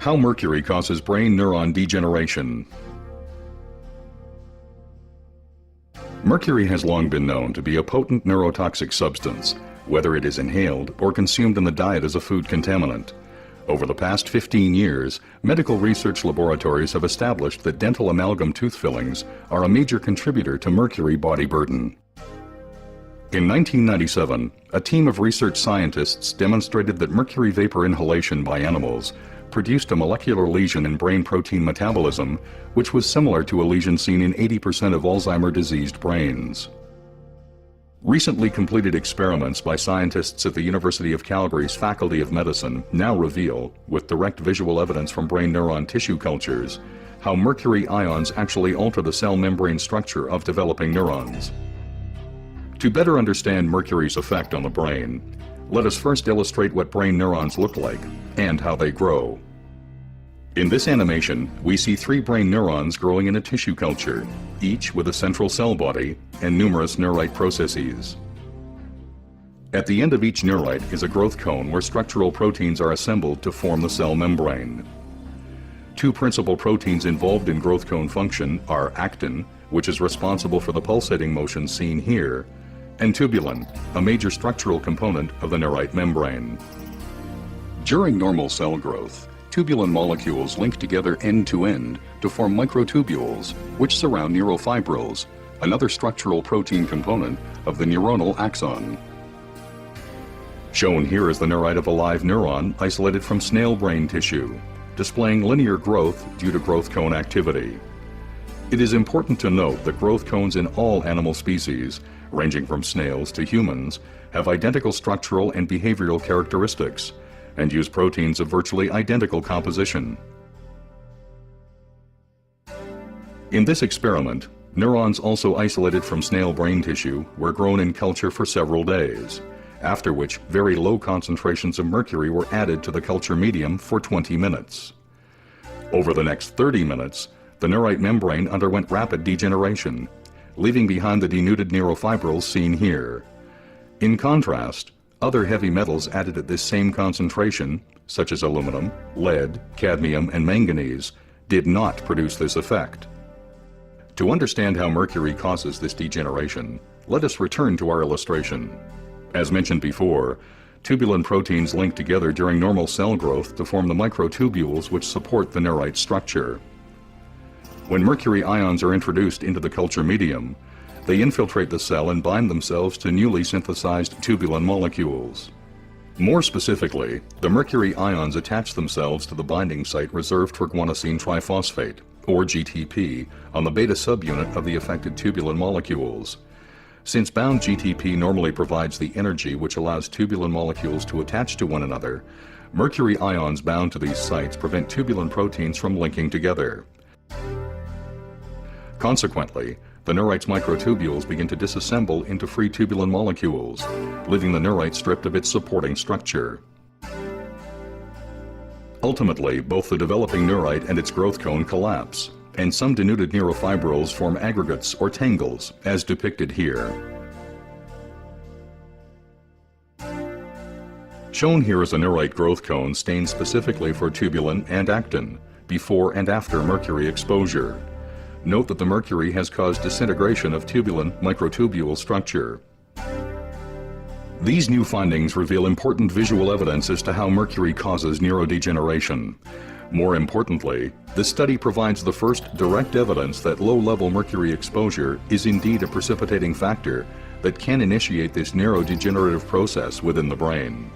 How mercury causes brain neuron degeneration. Mercury has long been known to be a potent neurotoxic substance, whether it is inhaled or consumed in the diet as a food contaminant. Over the past 15 years, medical research laboratories have established that dental amalgam tooth fillings are a major contributor to mercury body burden. In 1997, a team of research scientists demonstrated that mercury vapor inhalation by animals produced a molecular lesion in brain protein metabolism, which was similar to a lesion seen in 80% of Alzheimer's diseased brains. Recently completed experiments by scientists at the University of Calgary's Faculty of Medicine now reveal, with direct visual evidence from brain neuron tissue cultures, how mercury ions actually alter the cell membrane structure of developing neurons. To better understand mercury's effect on the brain, let us first illustrate what brain neurons look like and how they grow. In this animation, we see 3 brain neurons growing in a tissue culture, each with a central cell body and numerous neurite processes. At the end of each neurite is a growth cone where structural proteins are assembled to form the cell membrane. 2 principal proteins involved in growth cone function are actin, which is responsible for the pulsating motion seen here, and tubulin, a major structural component of the neurite membrane. During normal cell growth, tubulin molecules link together end-to-end to form microtubules, which surround neurofibrils, another structural protein component of the neuronal axon. Shown here is the neurite of a live neuron isolated from snail brain tissue, displaying linear growth due to growth cone activity. It is important to note that growth cones in all animal species, ranging from snails to humans, have identical structural and behavioral characteristics and use proteins of virtually identical composition. In this experiment, neurons also isolated from snail brain tissue were grown in culture for several days, after which very low concentrations of mercury were added to the culture medium for 20 minutes. Over the next 30 minutes, the neurite membrane underwent rapid degeneration, leaving behind the denuded neurofibrils seen here. In contrast, other heavy metals added at this same concentration, such as aluminum, lead, cadmium, and manganese, did not produce this effect. To understand how mercury causes this degeneration, let us return to our illustration. As mentioned before, tubulin proteins link together during normal cell growth to form the microtubules which support the neurite structure. When mercury ions are introduced into the culture medium, they infiltrate the cell and bind themselves to newly synthesized tubulin molecules. More specifically, the mercury ions attach themselves to the binding site reserved for guanosine triphosphate, or GTP, on the beta subunit of the affected tubulin molecules. Since bound GTP normally provides the energy which allows tubulin molecules to attach to one another, mercury ions bound to these sites prevent tubulin proteins from linking together. Consequently, the neurite's microtubules begin to disassemble into free tubulin molecules, leaving the neurite stripped of its supporting structure. Ultimately, both the developing neurite and its growth cone collapse, and some denuded neurofibrils form aggregates or tangles, as depicted here. Shown here is a neurite growth cone stained specifically for tubulin and actin, before and after mercury exposure. Note that the mercury has caused disintegration of tubulin microtubule structure. These new findings reveal important visual evidence as to how mercury causes neurodegeneration. More importantly, this study provides the first direct evidence that low-level mercury exposure is indeed a precipitating factor that can initiate this neurodegenerative process within the brain.